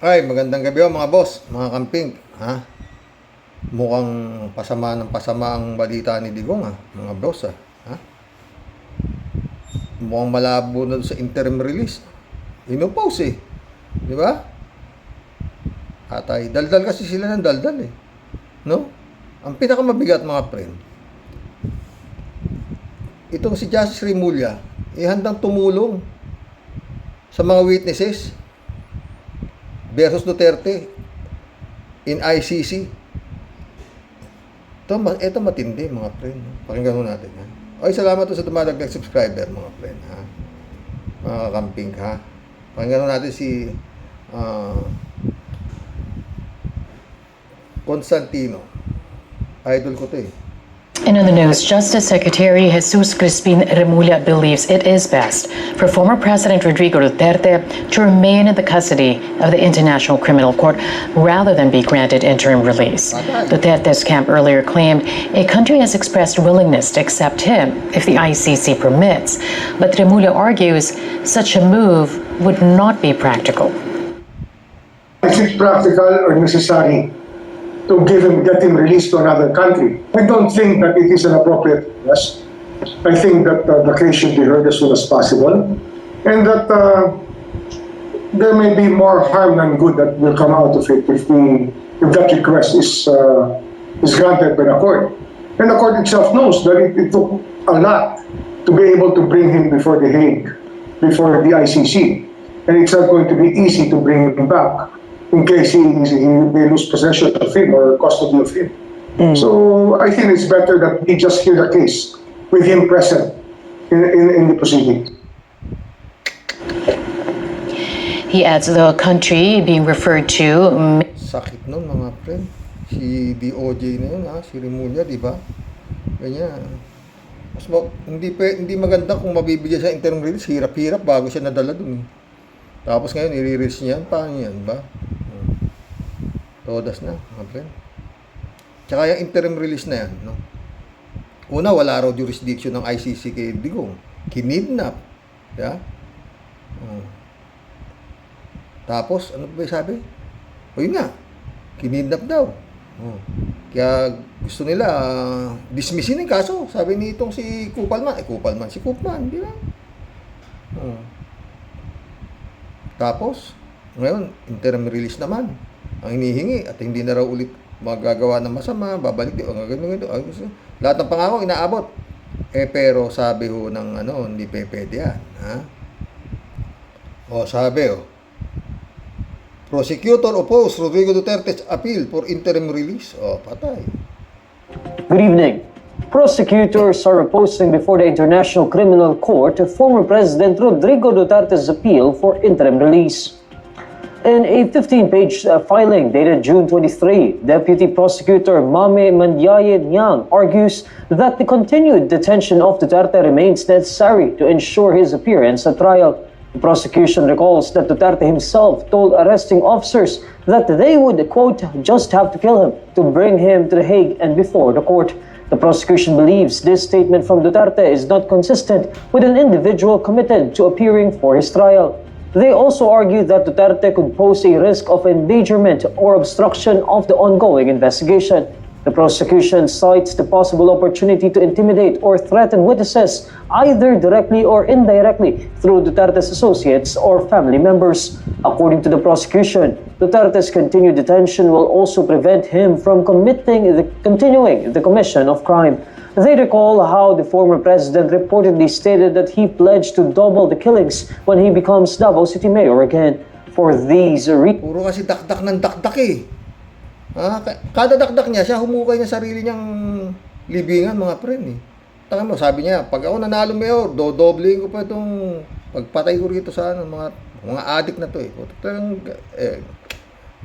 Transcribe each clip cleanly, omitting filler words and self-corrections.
Ay, magandang gabi mga boss, mga kamping. Ha? Mukhang pasama ng pasama ang balita ni Digong mga boss Ha? Mukhang malabo na sa interim release. Inopose Di ba? Atay, daldal kasi sila ng daldal No? Ang pinakamabigat mga friend, itong si Justice Remulla, handang tumulong sa mga witnesses versus Duterte in ICC. Ito matindi mga friend. Pakinggan mo natin Ay, salamat sa dumadagdag subscriber mga friend mga kamping Pakinggan mo natin si Constantino. Idol ko to In other news, Justice Secretary Jesus Crispin Remulla believes it is best for former President Rodrigo Duterte to remain in the custody of the International Criminal Court rather than be granted interim release. Duterte's camp earlier claimed a country has expressed willingness to accept him if the ICC permits, but Remulla argues such a move would not be practical. Is it practical or necessary to get him released to another country? I don't think that it is an appropriate request. I think that the case should be heard as soon as possible, and that there may be more harm than good that will come out of it if that request is granted by the court. And the court itself knows that it took a lot to be able to bring him before The Hague, before the ICC, and it's not going to be easy to bring him back in case he may lose possession of him or custody of him. So I think it's better that we just hear the case with him present in the proceedings. He adds the country being referred to. Sakit nun mga friend. Si DOJ na yun si Remulla, di ba? Ganyan. Hindi maganda kung mabibigyan sa interim release. Hirap-hirap bago siya nadala dun Tapos ngayon, i-release niya paano yan ba? Todas na, mga friend. Tsaka yung interim release na yan, Una, wala raw jurisdiction ng ICC kay Digong. Kinidnap. Yeah? Tapos, ano ba sabi? Yun nga, kinidnap daw. Kaya gusto nila dismissin yung kaso. Sabi ni itong si Kupalman. Si Kupman, di ba? Tapos, ngayon, interim release naman ang hinihingi at hindi na raw ulit magagawa ng masama, babalik din, ganito. Lahat ng pangako inaabot. Pero sabi ng hindi pwede yan. Sabi prosecutor opposed Rodrigo Duterte's appeal for interim release. Patay. Good evening. Prosecutors are opposing before the International Criminal Court former President Rodrigo Duterte's appeal for interim release. In a 15-page filing dated June 23, Deputy Prosecutor Mame Mandiaye Nyang argues that the continued detention of Duterte remains necessary to ensure his appearance at trial. The prosecution recalls that Duterte himself told arresting officers that they would, quote, just have to kill him to bring him to The Hague and before the court. The prosecution believes this statement from Duterte is not consistent with an individual committed to appearing for his trial. They also argue that Duterte could pose a risk of endangerment or obstruction of the ongoing investigation. The prosecution cites the possible opportunity to intimidate or threaten witnesses, either directly or indirectly, through Duterte's associates or family members. According to the prosecution, Duterte's continued detention will also prevent him from continuing the commission of crime. They recall how the former president reportedly stated that he pledged to double the killings when he becomes Davao City Mayor again. For these Puro kasi dakdak ng dakdak Kada dakdak niya, siya humukay niya sarili niyang libingan mga friend Taka mo, sabi niya, pag ako nanalo mayor, dodobling ko pa itong pagpatay ko rito sa mga adik na to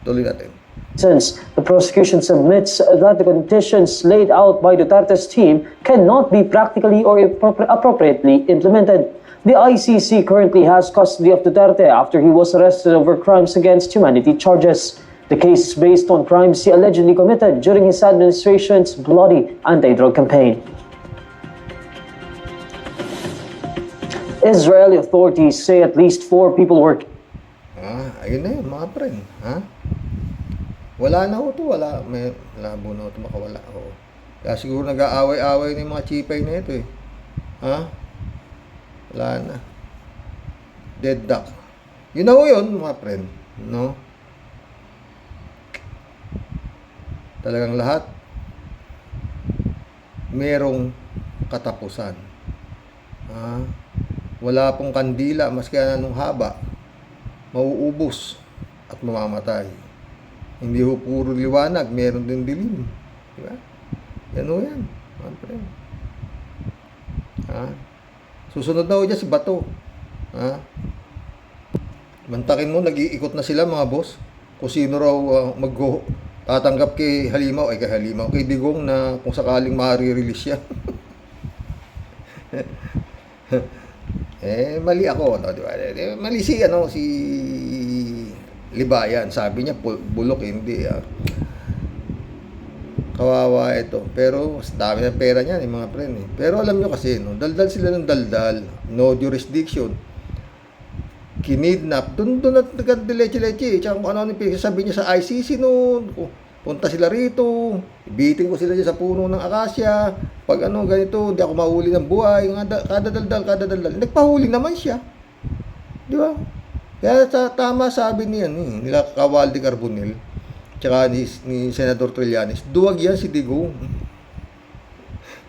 tuloy natin. Since the prosecution submits that the conditions laid out by Duterte's team cannot be practically or appropriately implemented. The ICC currently has custody of Duterte after he was arrested over crimes against humanity charges. The case is based on crimes he allegedly committed during his administration's bloody anti-drug campaign. Israeli authorities say at least 4 people were Ayun na yun, mga friend. Wala na ho to, wala. May labo na ho to makawala. Oo. Kaya siguro nag-aaway-aaway na yung mga chipay na ito eh. Wala na. Dead duck. Yun na ho yun, mga friend. No? Talagang lahat merong katapusan. Wala pong kandila, maski anong haba, mauubos at mamamatay. Hindi ho puro liwanag, meron din dilim. Diba? Yan ho yan, mga friend. Susunod na ho dyan si Bato. Mantakin mo, nag-iikot na sila mga boss. Kung sino raw tatanggap kay Halimaw, kay Digong na kung sakaling ma-release siya. Mali ako, no, di ba? Mali si Libayan, sabi niya bulok, hindi. Kawawa ito. Pero mas dami ng pera niyan, mga friend. Pero alam nyo kasi, no, daldal sila ng daldal, no jurisdiction. Kinidnap, doon at nagkadileche-leche. Tsaka kung ano pinagsasabi niya sa ICC noon, punta sila rito, ibitin ko sila dyan sa puno ng akasya, pag ganito, hindi ako mahuli ng buhay, kada daldal. Nagpahuli naman siya. Di ba? Kaya tama sabi nila Kawaldi Carbonell, tsaka ni Senador Trillanes, duwag yan si Digong.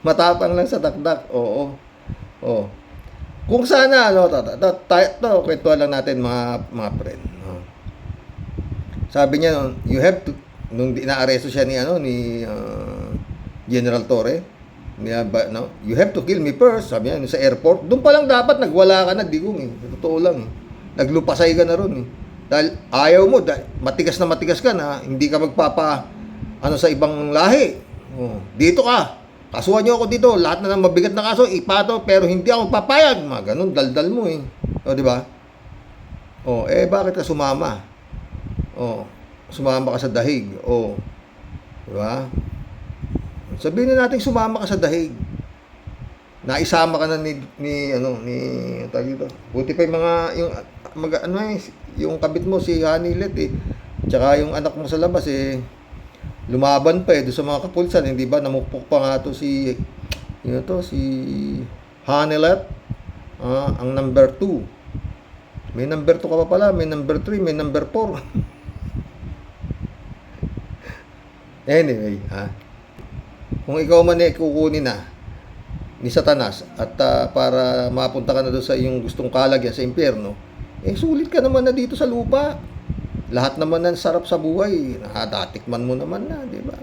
Matapang lang sa dakdak, oo. Kung sana, kwentuhan lang natin mga friend. Sabi niya, you have to, nung inaaresto siya ni General Torre, you have to kill me first, sabi niya, sa airport, doon pa lang dapat nagwala ka na, Digong totoo lang naglupasay ka na ron dahil ayaw mo, matigas ka na, hindi ka magpapa sa ibang lahi. Dito ka, kasuhan niyo ako dito, lahat na ng mabigat na kaso ipato, pero hindi ako papayag, mga ganun, daldal mo di ba? Bakit ka sumama? Sumama ka sa dahig. Di ba? Sabihin na natin sumama ka sa dahig. Naisama ka na ni tawag dito. Buti pa yung yung kabit mo si Hanilet Tsaka yung anak mo sa labas lumaban pa doon sa mga kapulisan, hindi ba? Namupok pa nga to si Hanilet, ang number 2. May number 2 ka pa pala, may number 3, may number 4. Anyway, kung ikaw man kukunin na ni Satanas at para mapunta ka na doon sa iyong gustong kalagyan sa impyerno, sulit ka naman na dito sa lupa. Lahat naman ng sarap sa buhay, nadatikman mo naman na, di ba?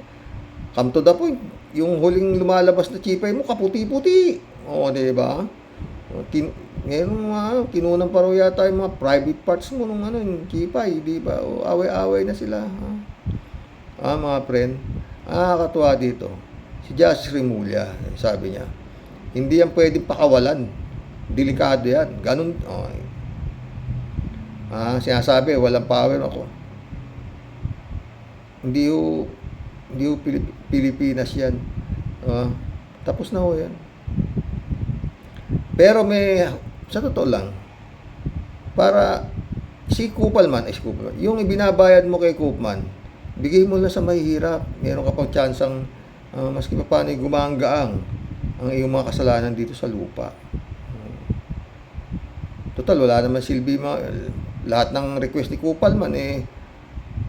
Come to the point, yung huling lumalabas na chipay mo, kaputi-puti. Di ba? Ngayon kinunan pa raw yata yung mga private parts mo nung yung chipay, di ba? Away-away na sila. Mga friend, katuwa dito. Si Justice Remulla, sabi niya, hindi yan pwedeng pakawalan. Delikado yan. Ganun. Sinasabi, walang power ako. Hindi ho Pilipinas yan. Tapos na ho yan. Pero sa totoo lang, para si Kupalman, yung ibinabayad mo kay Kupman, bigay mo lang sa mahihirap. Meron ka pang tsansang maski pa paano gumanggaang ang iyong mga kasalanan dito sa lupa. Total, wala naman silbi lahat ng request ni Kupalman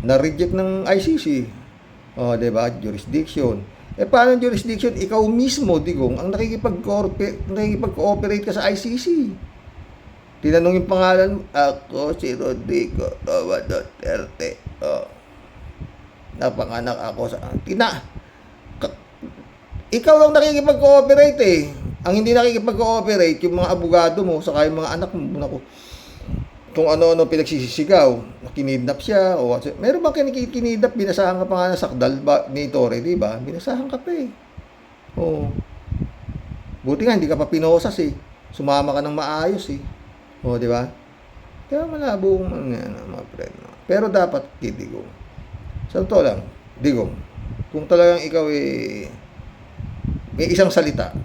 na-reject ng ICC. Diba? Jurisdiction. Paano jurisdiction? Ikaw mismo, Digong, ang nakikipag-cooperate ka sa ICC. Tinanong yung pangalan, ako si Rodrigo Roa Duterte. Napanganak ako sa... Ikaw lang nakikipag-cooperate Ang hindi nakikipag-cooperate, yung mga abogado mo, saka yung mga anak mo, kung ano-ano pinagsisisigaw, kinidnap siya, meron bang kinidnap, binasahan ka pa nga ng sakdal ni Torre, di ba? Binasahan ka pa Buti nga, hindi ka pa pinosas Sumama ka ng maayos di ba? Kaya malabo mga friend. Pero dapat, Digong. Sa totoo lang, Digong, kung talagang ikaw may isang salita,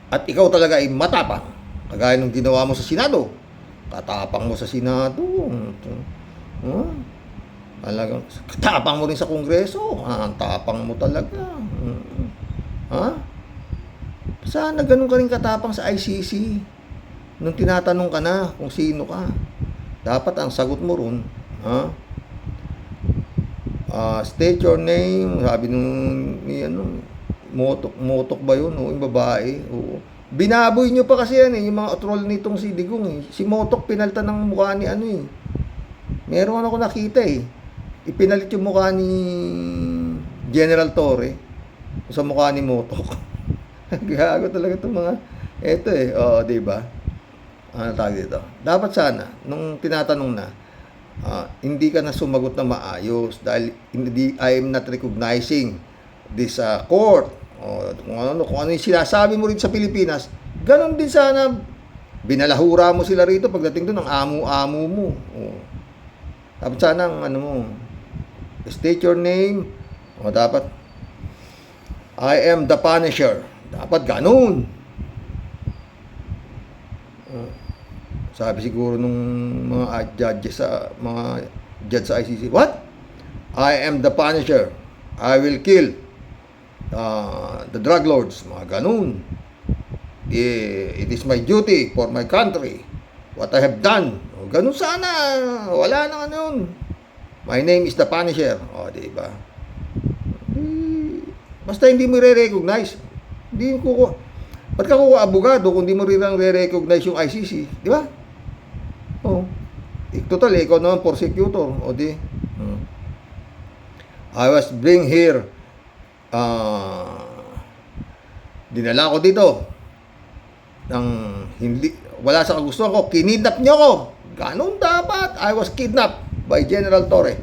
at ikaw talaga ay matapang, kagaya ng ginawa mo sa Senado, Katapang mo sa Senado. Huh? Talagang katapang mo rin sa Kongreso. Ang tapang mo talaga. Ha? Sana ganun ka rin katapang sa ICC. Nung tinatanong ka na kung sino ka, dapat ang sagot mo ron, state your name, sabi nung Motok ba yun? O, yung babae. Oo. Binaboy nyo pa kasi yan yung mga troll nitong si Digong Si Motok pinalitan ng mukha ni meron ako nakita Ipinalit yung mukha ni General Torre sa mukha ni Motok. Gago talaga itong mga diba? Ano tawag dito? Dapat sana, nung tinatanong na, hindi ka na sumagot na maayos dahil I am not recognizing this court. Kung ano yung sinasabi mo rin sa Pilipinas, ganon din sana. Binalahura mo sila rito pagdating doon ng amo-amo mo. Dapat sana state your name. Dapat I am the Punisher. Dapat ganon. Sabi siguro nung mga judge sa ICC, what? I am the Punisher. I will kill the drug lords. Mga ganun. It is my duty for my country. What I have done. Ganun sana. Wala na ganun. My name is the Punisher. Diba? Basta hindi mo re-recognize. Hindi ko ba't ka kuha abogado kung di mo rin re-recognize yung ICC? Di ba? Total, ikaw naman prosecutor. I was bring here dinala ko dito ng wala sa kagustuhan ko, kinidnap niyo ako. Ganun dapat. I was kidnapped by General Torre.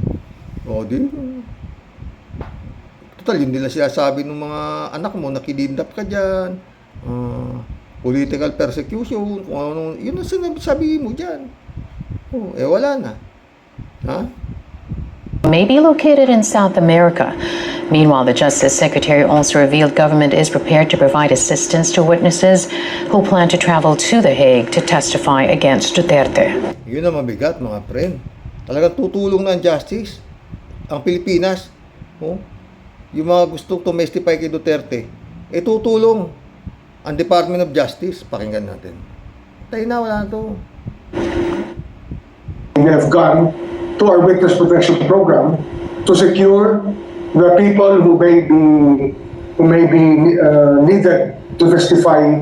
Total, yun nila sinasabi ng mga anak mo na kinidnap ka dyan. Political persecution, kung ano, yun ang sinasabi mo dyan. Wala na. May be located in South America. Meanwhile, the Justice Secretary also revealed government is prepared to provide assistance to witnesses who plan to travel to The Hague to testify against Duterte. Yun ang mabigat, mga friend. Talagang tutulong na ang justice. Ang Pilipinas, yung mga gustong tumestify kay Duterte, tutulong ang Department of Justice. Pakinggan natin. Tayo na, wala na to. We have gone to our witness protection program to secure the people who may be needed to testify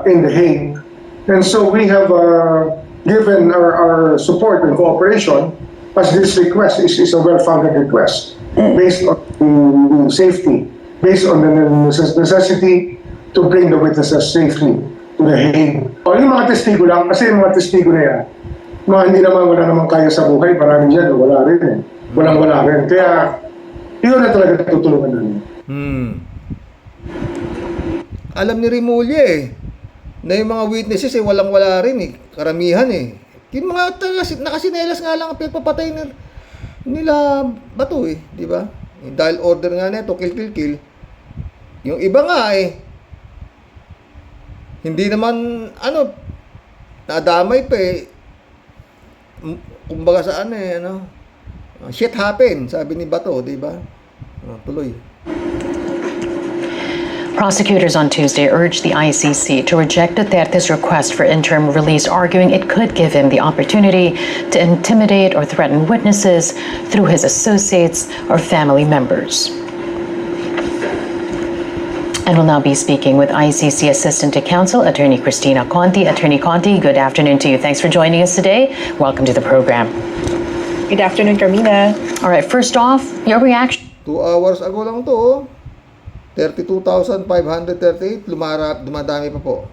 in The Hague. And so we have given our support and cooperation, as this request is a well-founded request based on the safety, based on the necessity to bring the witnesses safely to The Hague. Yung mga testigo lang, kasi yung mga testigo na yan, wala naman kaya sa buhay, maraming yan, wala rin Walang-wala rin. Kaya, yun na talaga tutulungan namin. Alam ni Remulla na yung mga witnesses walang-wala rin Karamihan Yung mga nakasinelas nga lang ang pinapapatay nila bato di ba? Dahil order nga nito, kill. Yung iba nga hindi naman, nadamay pa kumbaga sa shit happen, sabi ni Bato, di ba? Tuloy. Prosecutors on Tuesday urged the ICC to reject Duterte's request for interim release, arguing it could give him the opportunity to intimidate or threaten witnesses through his associates or family members. And we'll now be speaking with ICC Assistant to Counsel, Attorney Cristina Conti. Attorney Conti, good afternoon to you. Thanks for joining us today. Welcome to the program. Good afternoon, Carmina. All right, first off, your reaction. 2 hours ago lang to 32,538, dumadami pa po.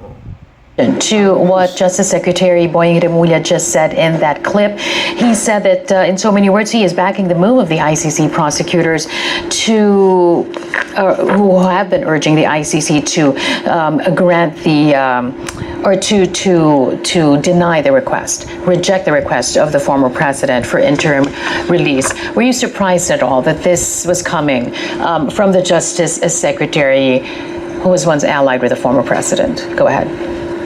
To what Justice Secretary Boying Remulla just said in that clip. He said that, in so many words, he is backing the move of the ICC prosecutors who have been urging the ICC to grant the or to deny the request, reject the request of the former president for interim release. Were you surprised at all that this was coming from the Justice Secretary who was once allied with the former president? Go ahead.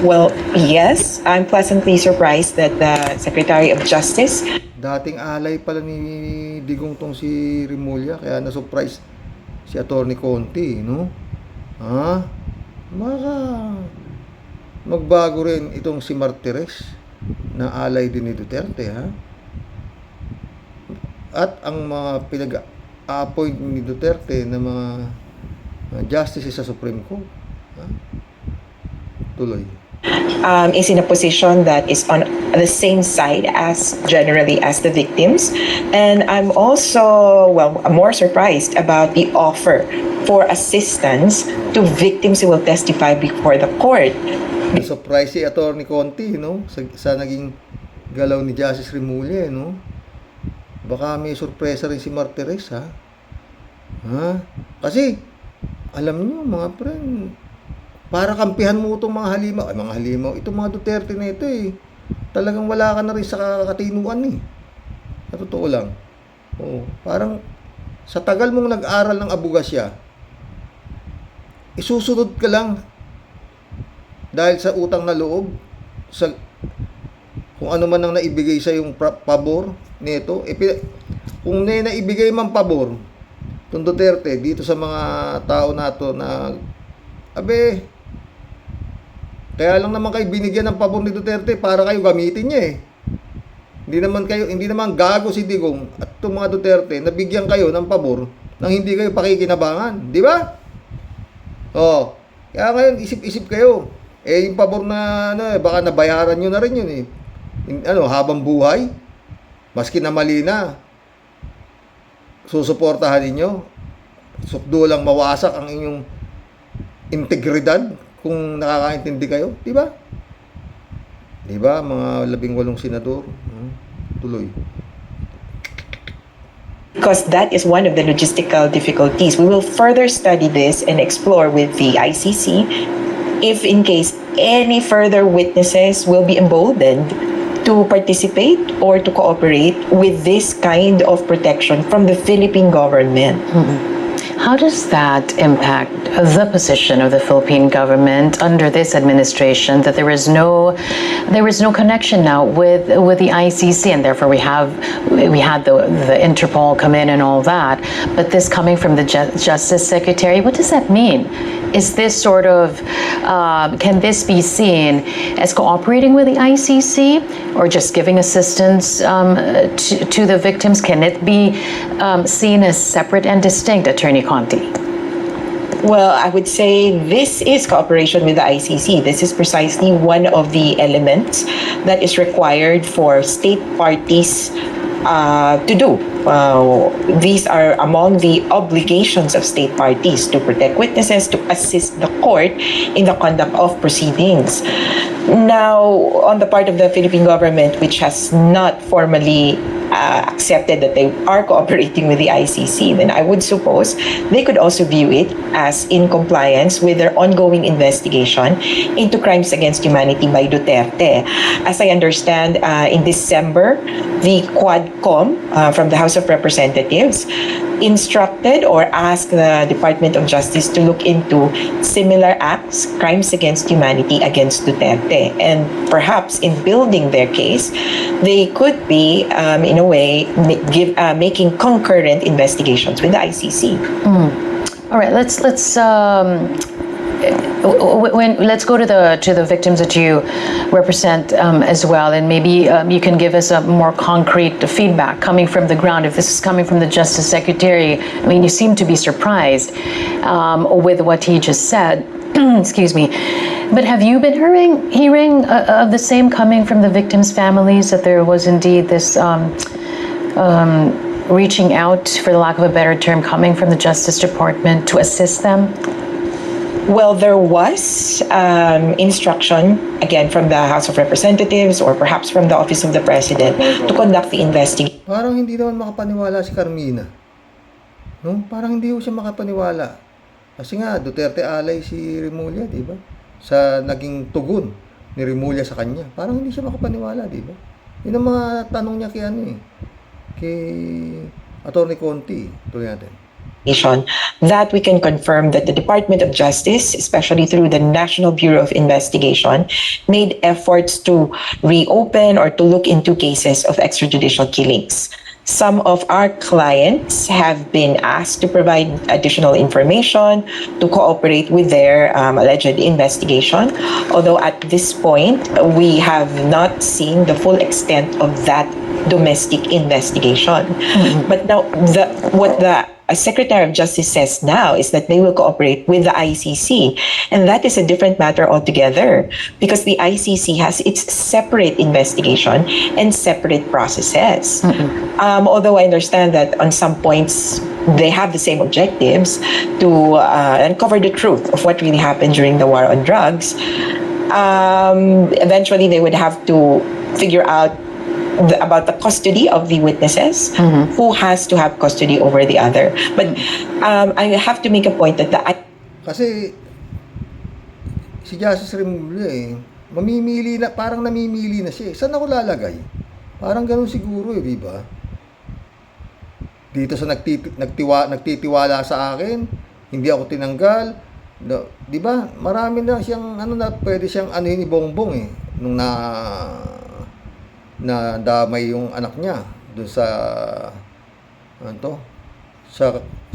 Well, yes, I'm pleasantly surprised that the Secretary of Justice Dating alay pala ni Digong tong si Remulla, kaya na-surprise si Atty. Conti, no? Ha? Baka magbago rin itong si Martires na alay din ni Duterte, ha? At ang mga pinag-appoint ni Duterte na mga justices sa Supreme Court, ha? Tuloy. is in a position that is on the same side as generally as the victims. And I'm also, well, more surprised about the offer for assistance to victims who will testify before the court. Surprise si Atty. Conti, no? Sa naging galaw ni Justice Remulla, no? Baka may sorpresa rin si Martires, ha? Ha? Kasi, alam nyo, mga friend, para kampihan mo itong mga halimaw, itong mga Duterte na ito, eh. Talagang wala ka na rin sa katinuan, eh. Sa totoo lang. Oo. Parang, sa tagal mong nag-aral ng abugasya, isusunod ka lang dahil sa utang na loob, sa kung ano man ang naibigay sa yung pabor nito, kung naibigay man pabor itong Duterte dito sa mga tao nato na kaya lang naman kayo binigyan ng pabor ni Duterte para kayo gamitin niya, eh. Hindi naman gago si Digong at itong mga Duterte nabigyan kayo ng pabor nang hindi kayo pakikinabangan, di ba? Oh, kaya ngayon isip-isip kayo. Yung pabor na baka nabayaran nyo na rin yun, eh. Habang buhay, maski na mali na, susuportahan ninyo. Sukdo lang mawasak ang inyong integridad kung nakakaintindi kayo, di ba? Di ba, mga 18 senador? Tuloy. Because that is one of the logistical difficulties. We will further study this and explore with the ICC if in case any further witnesses will be emboldened to participate or to cooperate with this kind of protection from the Philippine government. How does that impact the position of the Philippine government under this administration that there is no connection now with the ICC, and therefore we had the Interpol come in and all that, but this coming from the Justice Secretary, what does that mean? Is this sort of can this be seen as cooperating with the ICC or just giving assistance to the victims? Can it be seen as separate and distinct, Attorney Conti? Well, I would say this is cooperation with the ICC. This is precisely one of the elements that is required for state parties to do. These are among the obligations of state parties to protect witnesses, to assist the court in the conduct of proceedings. Now, on the part of the Philippine government, which has not formally accepted that they are cooperating with the ICC, then I would suppose they could also view it as in compliance with their ongoing investigation into crimes against humanity by Duterte. As I understand, in December, the Quadcom from the House of Representatives instructed or asked the Department of Justice to look into similar acts, crimes against humanity against Duterte. And perhaps in building their case, they could be, in a way, making concurrent investigations with the ICC. All right, let's go to the victims that you represent as well, and maybe you can give us a more concrete feedback coming from the ground. If this is coming from the Justice Secretary, I mean, you seem to be surprised with what he just said. Excuse me. But have you been hearing of the same coming from the victims' families, that there was indeed this reaching out, for the lack of a better term, coming from the Justice Department to assist them? Well, there was instruction, again, from the House of Representatives or perhaps from the Office of the President to conduct the investigation. Parang hindi naman makapaniwala si Carmina. No? Parang hindi ko siya makapaniwala. Kasi nga, Duterte alay si Remulla, di ba? Sa naging tugon ni Remulla sa kanya. Parang hindi siya makapaniwala, di ba? Yun ang mga tanong niya kay Atty. Conti. Tuloy natin. that we can confirm that the Department of Justice, especially through the National Bureau of Investigation, made efforts to reopen or to look into cases of extrajudicial killings. Some of our clients have been asked to provide additional information to cooperate with their alleged investigation. Although at this point, we have not seen the full extent of that domestic investigation. But now, what the Secretary of Justice says now is that they will cooperate with the ICC. And that is a different matter altogether because the ICC has its separate investigation and separate processes. Although I understand that on some points they have the same objectives to uncover the truth of what really happened during the war on drugs, eventually they would have to figure out about the custody of the witnesses, who has to have custody over the other. But I have to make a point that Kasi si Justice Remulla mamimili na, parang namimili na siya. Saan ako lalagay? Parang ganun siguro di ba? Dito sa nagtitiwala sa akin, hindi ako tinanggal. No, di ba? Marami na siyang na pwede siyang anuhin ni Bongbong nung na damay yung anak niya doon sa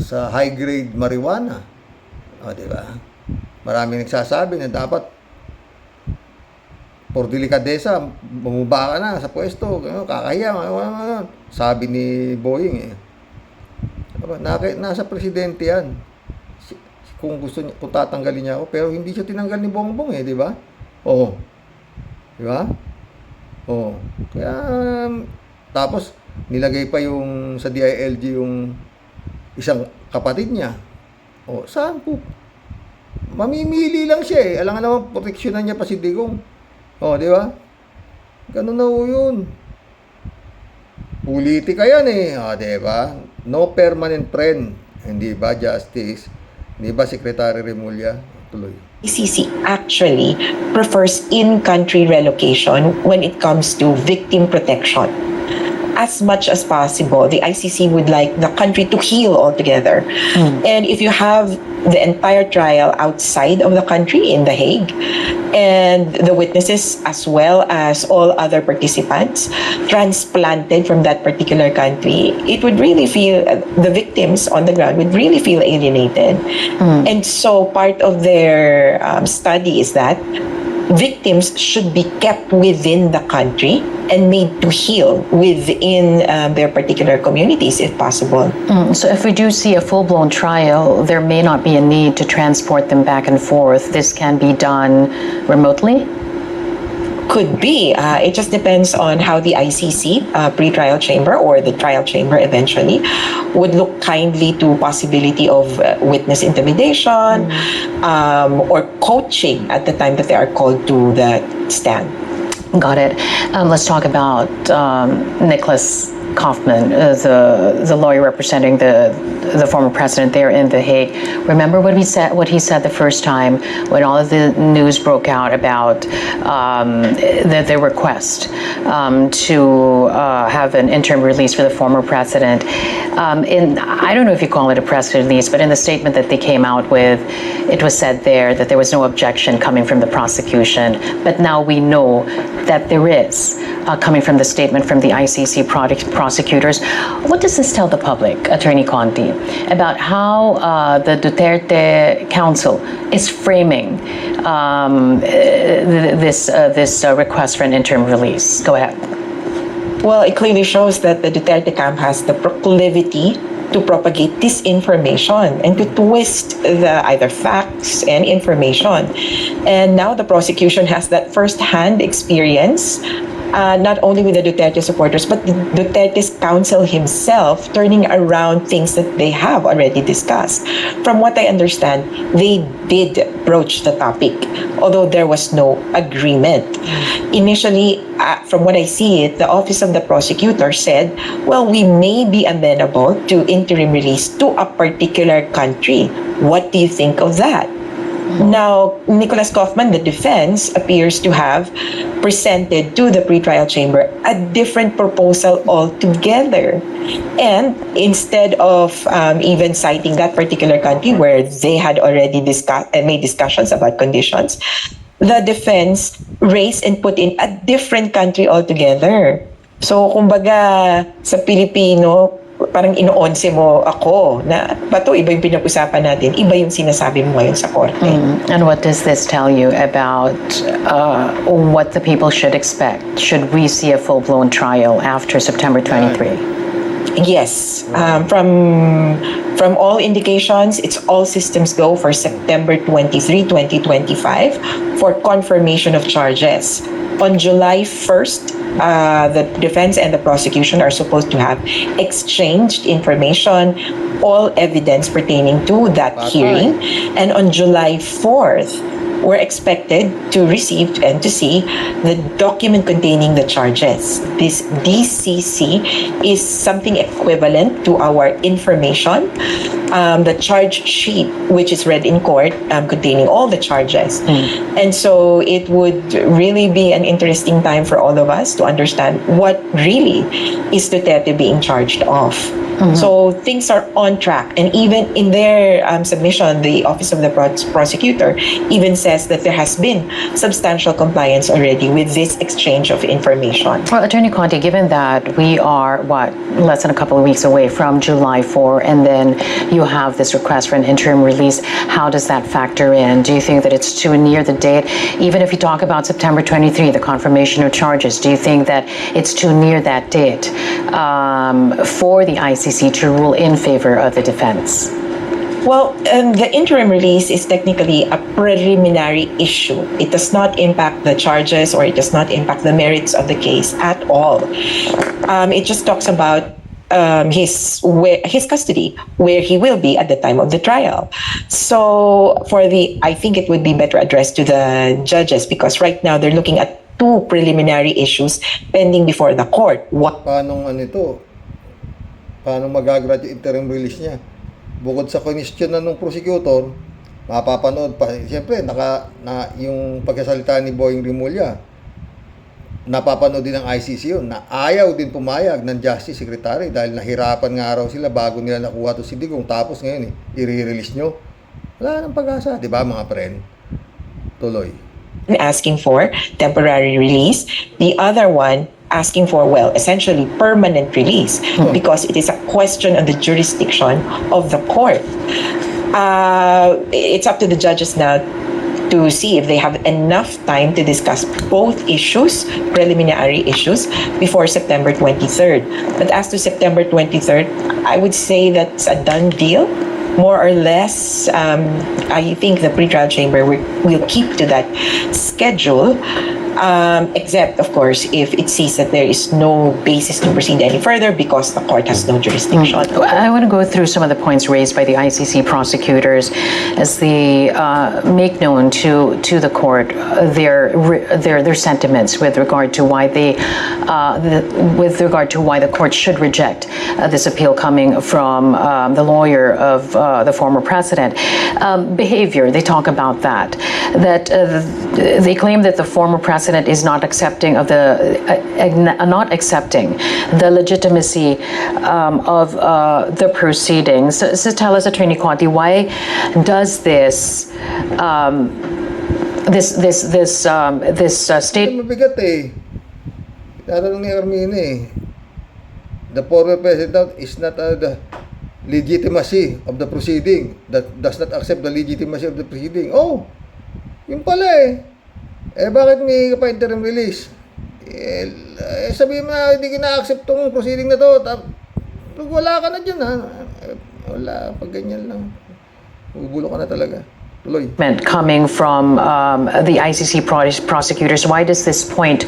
sa high grade marijuana. Di ba? Maraming nagsasabi na dapat por delikadesa bumaba ka na sa pwesto, kakahiya. Sabi ni Boying nasa presidente yan. Kung gusto niya, kung tatanggalin niya ako, pero hindi siya tinanggal ni Bongbong di ba? Oo. Di ba? Oh, kaya tapos nilagay pa yung sa DILG yung isang kapatid niya. Oh, saan po? Mamimili lang siya Alam nga naman proteksyonan niya pa si Digong. Oh, di ba? Ganun na yun. Politika yan di ba? No permanent friend. Hindi ba, Justice? Hindi ba, Secretary Remulla? Tuloy. ICC actually prefers in-country relocation when it comes to victim protection. As much as possible, the ICC would like the country to heal altogether. And if you have the entire trial outside of the country in The Hague, and the witnesses as well as all other participants transplanted from that particular country, it would really feel, the victims on the ground would really feel alienated. And so part of their study is that victims should be kept within the country and made to heal within their particular communities if possible. So if we do see a full-blown trial, there may not be a need to transport them back and forth. This can be done remotely? Could be. It just depends on how the ICC pre-trial chamber or the trial chamber eventually would look kindly to possibility of witness intimidation or coaching at the time that they are called to the stand. Got it. Let's talk about Nicholas Kaufman, the lawyer representing the former president there in The Hague. Remember what he said the first time when all of the news broke out about the request to have an interim release for the former president. I don't know if you call it a press release, but in the statement that they came out with, it was said there that there was no objection coming from the prosecution. But now we know that there is coming from the statement from the ICC prosecutors. What does this tell the public, Attorney Conti, about how the Duterte Council is framing this request for an interim release? Go ahead. Well, it clearly shows that the Duterte camp has the proclivity to propagate disinformation and to twist the either facts and information. And now the prosecution has that first-hand experience, not only with the Duterte supporters, but the Duterte's counsel himself turning around things that they have already discussed. From what I understand, they did broach the topic, although there was no agreement. Initially, from what I see it, the office of the prosecutor said, well, we may be amenable to interim release to a particular country. What do you think of that? Now, Nicholas Kaufman, the defense, appears to have presented to the pretrial chamber a different proposal altogether. And instead of even citing that particular country where they had already made discussions about conditions, the defense raised and put in a different country altogether. So, kumbaga, sa Pilipino, parang ino-onse mo ako na, bato, iba yung pinag-usapan natin, iba yung sinasabi mo ngayon sa korte. And what does this tell you about what the people should expect? Should we see a full-blown trial after September 23? Yes, from all indications, it's all systems go for September 23, 2025 for confirmation of charges. On July 1st, the defense and the prosecution are supposed to have exchanged information, all evidence pertaining to that hearing. And on July 4th, we're expected to receive and to see the document containing the charges. This DCC is something equivalent to our information, the charge sheet, which is read in court, containing all the charges. And so it would really be an interesting time for all of us to understand what really is Duterte being charged of. So things are on track. And even in their submission, the Office of the Prosecutor even says that there has been substantial compliance already with this exchange of information. Well, Attorney Conti, given that we are, less than a couple of weeks away from July 4, and then you have this request for an interim release, how does that factor in? Do you think that it's too near the date? Even if you talk about September 23, the confirmation of charges, do you think that it's too near that date for the ICC to rule in favor of the defense? Well, the interim release is technically a preliminary issue. It does not impact the charges or it does not impact the merits of the case at all. It just talks about his custody, where he will be at the time of the trial. So I think it would be better addressed to the judges because right now they're looking at two preliminary issues pending before the court. Paano magagrad yung interim release niya? Bukod sa question na nung prosecutor, mapapanood pa. Siyempre, yung pagkasalita ni Boying Rimulya, napapanood din ng ICC yun, na ayaw din pumayag ng Justice Secretary dahil nahirapan nga raw sila bago nila nakuha to si Digong. Tapos ngayon, i-release nyo. Wala nang pag-asa. Di ba, mga friend? Tuloy. Asking for temporary release. The other one asking for, essentially permanent release because it is a question on the jurisdiction of the court. It's up to the judges now to see if they have enough time to discuss both issues, preliminary issues, before September 23rd. But as to September 23rd, I would say that's a done deal. More or less, I think the pretrial chamber will keep to that schedule, except, of course, if it sees that there is no basis to proceed any further because the court has no jurisdiction. I want to go through some of the points raised by the ICC prosecutors as they make known to the court their sentiments with regard to why the court should reject this appeal coming from the lawyer of the former president. Behavior, they talk about that they claim that the former president is not accepting of the legitimacy of the proceedings. So tell us, Attorney Conti, why does this state? Mabigat eh. Tatanong ni Armina eh. The former president is not the legitimacy of the proceeding. That does not accept the legitimacy of the proceeding. Oh, yun pala eh. Bakit may pa interim release? Sabihin mo na, hindi kina-accept tong proceeding na to. Wala ka na dyan, ha? Wala, pag ganyan lang. Ubulo ka na talaga. Tuloy. Coming from the ICC prosecutors, why does this point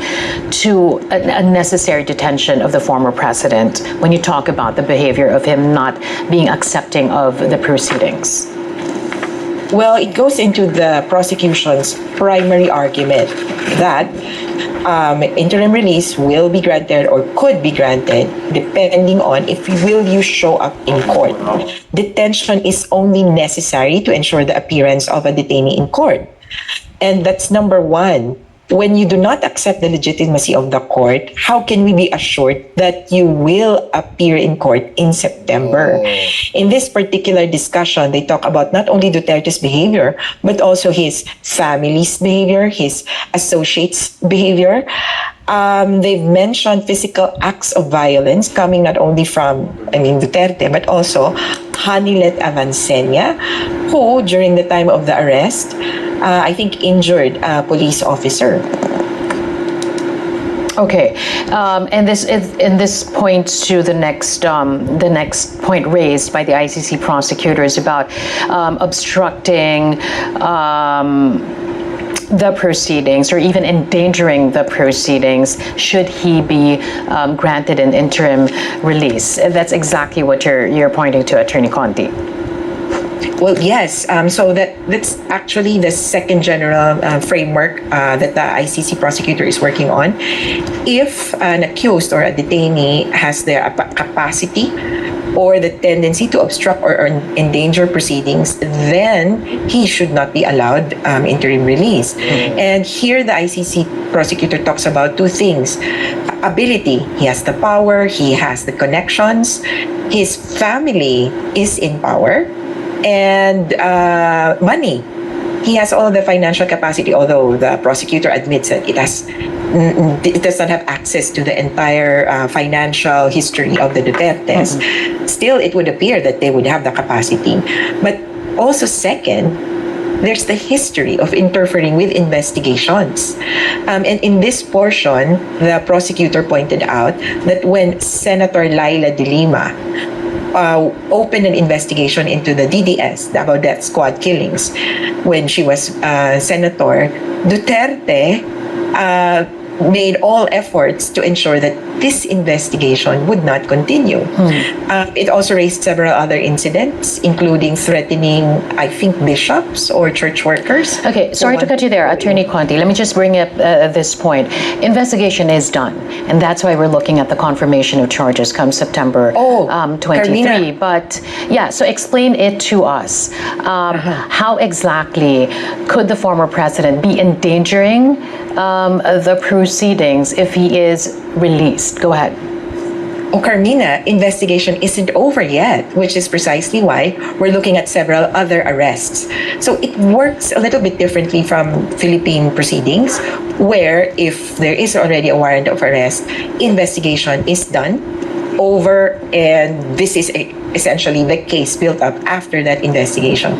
to a necessary detention of the former president when you talk about the behavior of him not being accepting of the proceedings? Well, it goes into the prosecution's primary argument that interim release will be granted or could be granted depending on if will you show up in court. Detention is only necessary to ensure the appearance of a detainee in court. And that's number one. When you do not accept the legitimacy of the court, how can we be assured that you will appear in court in September? In this particular discussion, they talk about not only Duterte's behavior, but also his family's behavior, his associates' behavior. They've mentioned physical acts of violence coming not only from, Duterte, but also Hanilet Avancenia, who, during the time of the arrest, I think injured a police officer. Okay, and this points to the next point raised by the ICC prosecutors about obstructing the proceedings or even endangering the proceedings should he be granted an interim release. That's exactly what you're pointing to, Attorney Conti. Well, yes. So that's actually the second general framework that the ICC prosecutor is working on. If an accused or a detainee has the capacity or the tendency to obstruct or endanger proceedings, then he should not be allowed interim release. And here the ICC prosecutor talks about two things. Ability, he has the power, he has the connections, his family is in power, and money. He has all the financial capacity, although the prosecutor admits that it does not have access to the entire financial history of the Dutertes. Still, it would appear that they would have the capacity. But also, second, there's the history of interfering with investigations. And in this portion, the prosecutor pointed out that when Senator Laila de Lima opened an investigation into the DDS, the Baudette Squad killings, when she was senator, Duterte made all efforts to ensure that this investigation would not continue. It also raised several other incidents, including threatening, I think, bishops or church workers. Okay, sorry to cut you there, Attorney Conti. Let me just bring up this point. Investigation is done, and that's why we're looking at the confirmation of charges come September 23. Carmina. But yeah, so explain it to us. How exactly could the former president be endangering the proceedings if he is released? Go ahead. Carmina, investigation isn't over yet, which is precisely why we're looking at several other arrests. So it works a little bit differently from Philippine proceedings, where if there is already a warrant of arrest, investigation is done, over, and this is essentially the case built up after that investigation.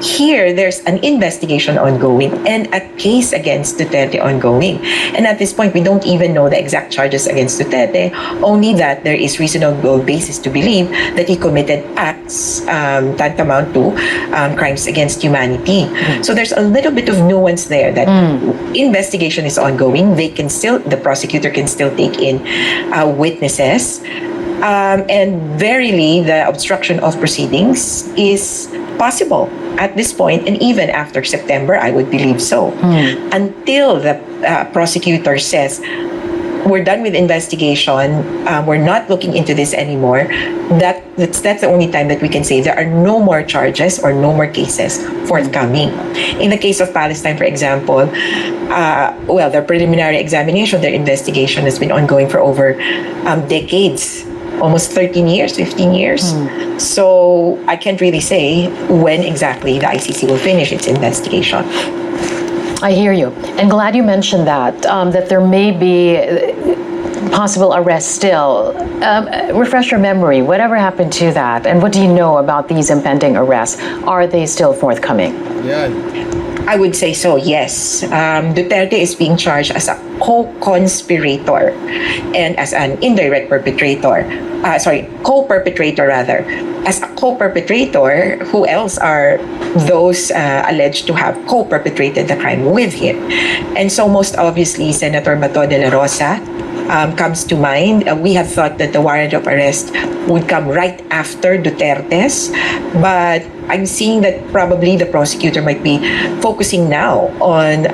Here, there's an investigation ongoing and a case against Duterte ongoing. And at this point, we don't even know the exact charges against Duterte, only that there is reasonable basis to believe that he committed acts tantamount to crimes against humanity. So there's a little bit of nuance there that investigation is ongoing. The prosecutor can still take in witnesses. And verily, the obstruction of proceedings is possible at this point, and even after September, I would believe so. Until the prosecutor says, we're done with investigation, we're not looking into this anymore, that's the only time that we can say there are no more charges or no more cases forthcoming. In the case of Palestine, for example, their preliminary examination, their investigation has been ongoing for over decades. Almost 13 years, 15 years. So I can't really say when exactly the ICC will finish its investigation. I hear you. And glad you mentioned that there may be possible arrest still. Refresh your memory. Whatever happened to that? And what do you know about these impending arrests? Are they still forthcoming? Yan. I would say so, yes. Duterte is being charged as a co-conspirator and as an indirect perpetrator. Co-perpetrator rather. As a co-perpetrator, who else are those alleged to have co-perpetrated the crime with him? And so most obviously, Senator Bato de la Rosa comes to mind. We had thought that the warrant of arrest would come right after Duterte's, but I'm seeing that probably the prosecutor might be focusing now on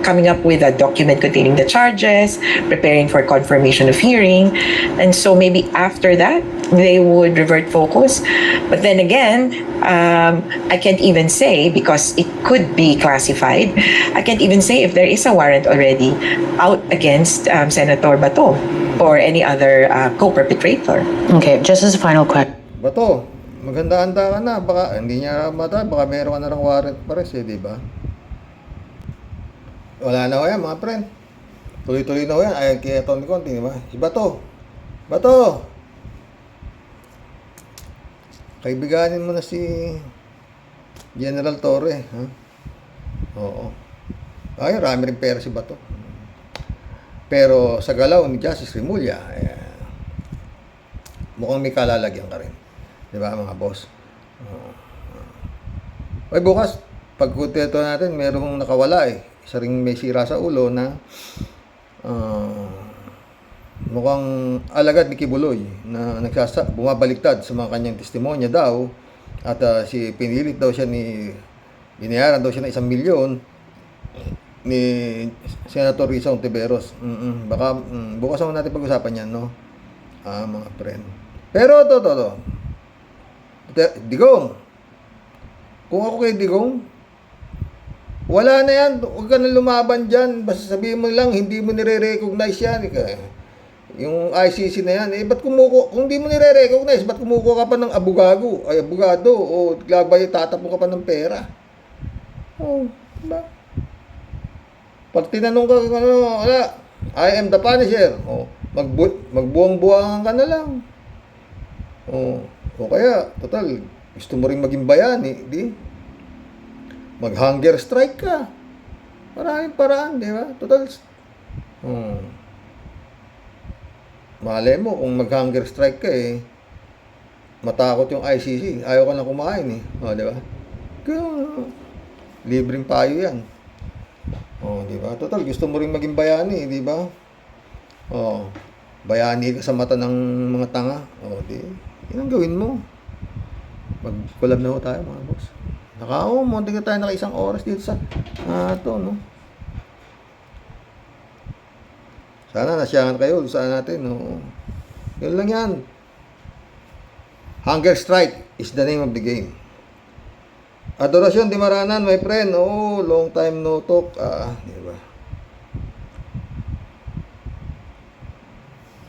coming up with a document containing the charges, preparing for confirmation of hearing, and so maybe after that they would revert focus. But then again, I can't even say, because it could be classified, I can't even say if there is a warrant already out against Senator Bato or any other co-perpetrator. Okay, just as a final question. Bato, maghanda-handa ka na. Baka hindi niya mata, baka meron ka na ng warrant pa rin, di ba? Wala na ho yan, mga friend. Tuloy-tuloy na ho yan. Ayan kay Tony Conti, di ba? Si Bato. Bato! Kaibiganin mo na si General Torre, ha? Oo. Ay, rami rin pera si Bato. Pero sa galaw ni Justice Remulla, mukhang may kalalagyan ka rin. Di ba, mga boss? Ay, bukas, pagkuteto natin, merong nakawala eh. Isa ring may sira sa ulo na mukhang alagad ni Kibuloy na bumabaliktad sa mga kanyang testimonya daw at pinilit daw siya binayaran daw siya ng 1 milyon ni Senator Risa Ontiveros. Baka bukas naman natin pag-usapan yan, no? Mga friend. Pero to. Digong. Kung ako kay Digong, wala na yan. Huwag ka na lumaban dyan. Basta sabihin mo lang, hindi mo nire-recognize yan. Yung ICC na yan. Kung hindi mo nire-recognize, ba't kumuko ka pa ng abogado? O glabay, tatapon ka pa ng pera. Diba? Pag tinanong ka, wala, I am the Punisher. Magbuwang-buwangan ka na lang. O kaya, total, gusto mo rin maging bayani, di? Mag-hunger strike ka. Maraming paraan, di ba? Total, malay mo, kung mag-hunger strike ka matakot yung ICC. Ayaw ka na kumain di ba? Kaya, libreng payo yan. Di ba? Total, gusto mo rin maging bayani, di ba? Bayani ka sa mata ng mga tanga. Yan ang gawin mo. Mag-collab na ho tayo, mga boss. Munti ka tayo naka 1 oras dito sa no? Sana nasiyahan kayo saan natin, no? Yun lang yan. Hunger strike is the name of the game. Adorasyon Di Maranan, my friend. Long time no talk. Di ba?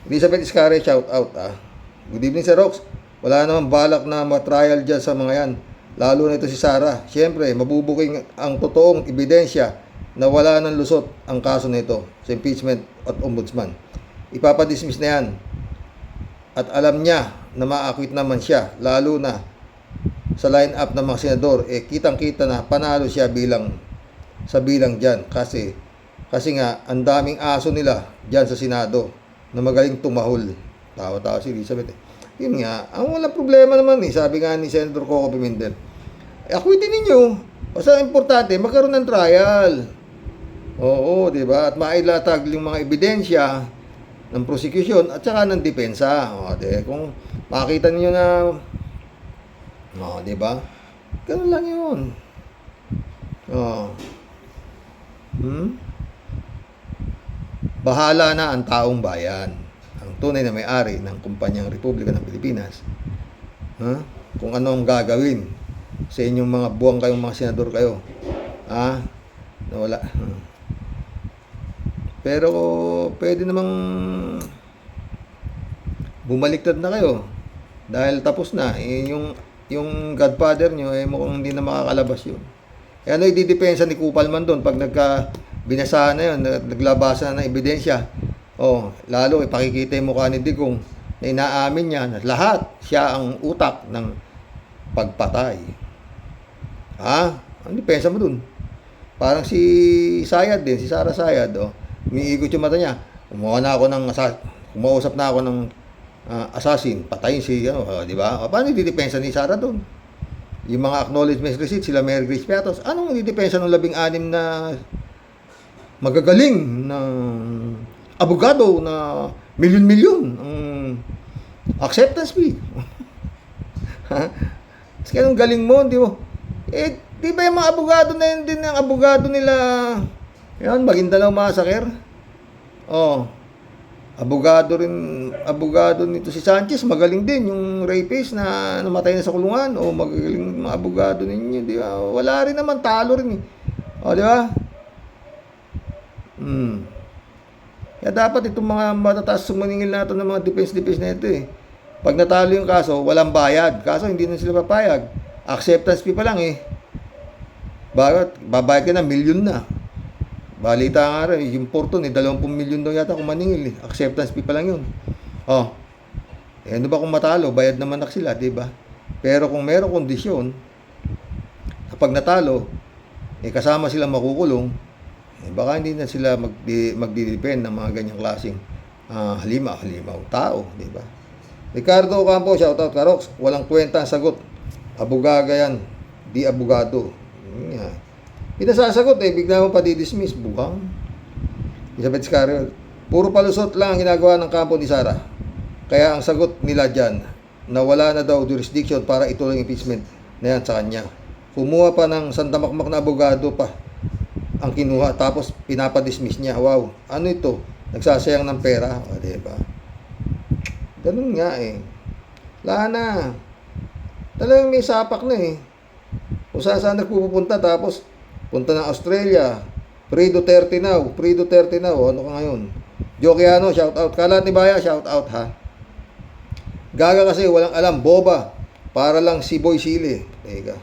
Elizabeth Iscare, shout out. Good evening, Sir Rox. Wala namang balak na ma-trial dyan sa mga yan. Lalo na ito si Sara. Siyempre, mabubuking ang totoong ebidensya na wala ng lusot ang kaso na ito sa impeachment at ombudsman. Ipapadismiss na yan. At alam niya na ma-acquit naman siya. Lalo na sa line-up ng mga senador, kitang-kita na panalo siya bilang dyan. Kasi nga, ang daming aso nila dyan sa Senado na magaling tumahol. Tawa-tawa si Elizabeth. Yun nga, ang walang problema naman sabi nga ni Senator Coco Pimentel, acquitin ninyo. Basta importante, magkaroon ng trial. Di ba? At mailatag yung mga ebidensya ng prosecution at saka ng depensa. Kung makita niyo na di ba? Ganun lang yun. Bahala na ang taong bayan. Ang tunay na may-ari ng kumpanyang Republika ng Pilipinas. Kung ano ang gagawin sa inyong mga buwang kayong mga senador kayo. Na wala. Pero pwede namang bumaliktad na kayo. Dahil tapos na. Yung godfather nyo, mukhang hindi na makakalabas yun. Ano ididepensa ni Kupalman doon pag binasahan na yun, naglabasan na ng ebidensya? Lalo ipakikita yung mukha ni Digong na inaamin niya na lahat siya ang utak ng pagpatay. Ang depensa mo dun? Parang si Sayad din, si Sara Sayad, umiikot yung mata niya. Kumausap na ako ng assassin, patayin si, di ba? Paano ididepensa ni Sara doon? Yung mga acknowledgement receipt, sila Mary Grace Piatos, anong ididepensa ng 16 na magagaling na abogado na milyon-milyon ang acceptance fee? Kasi anong galing mo, di mo? Eh, di ba yung mga abogado na yun din, ang abogado nila, yan, Maguindanao Massacre? Oh, abogado nito si Sanchez, magaling din, yung rapist na namatay na sa kulungan, o magaling mga abogado ninyo, di ba? Wala rin naman, talo rin eh. O, di ba? Kaya dapat itong mga matataas sumaningil natin ng mga defense na ito eh. Pag natalo yung kaso, walang bayad. Kaso hindi na sila papayag. Acceptance fee pa lang eh. Bakit? Babayad ka na, milyon na. Balita nga rin, yung Porton eh, 20 milyon daw yata kung maningil eh. Acceptance fee pa lang yun. Oh. Eh ano ba kung matalo? Bayad naman na sila, di ba? Pero kung merong kondisyon, kapag natalo, eh kasama sila makukulong, eh, baka hindi na sila magdi-depend ng mga ganyang klaseng halimaw tao, di ba? Ricardo Ocampo, shoutout Karox, walang kwenta ang sagot. Abugaga yan, di abogado. Pinasasagot eh, bigla mo pa di-dismiss, buhang. Elizabeth Scario, puro palusot lang ang ginagawa ng kampo ni Sara. Kaya ang sagot nila dyan, na wala na daw jurisdiction para ituloy impeachment na yan sa kanya. Kumuha pa ng sandamakmak na abogado pa ang kinuha, tapos pinapadismiss niya. Wow, ano ito? Nagsasayang ng pera, o diba? Ganun nga eh. Wala na. Talagang may sapak na eh. Kung saan nagpupunta, tapos punta ng Australia. Pre-Duterte now. Ano ka ngayon? Jokiano, shout out. Kalat ni Baya, shout out ha. Gaga kasi, walang alam. Boba. Para lang si Boy Sili. Teka.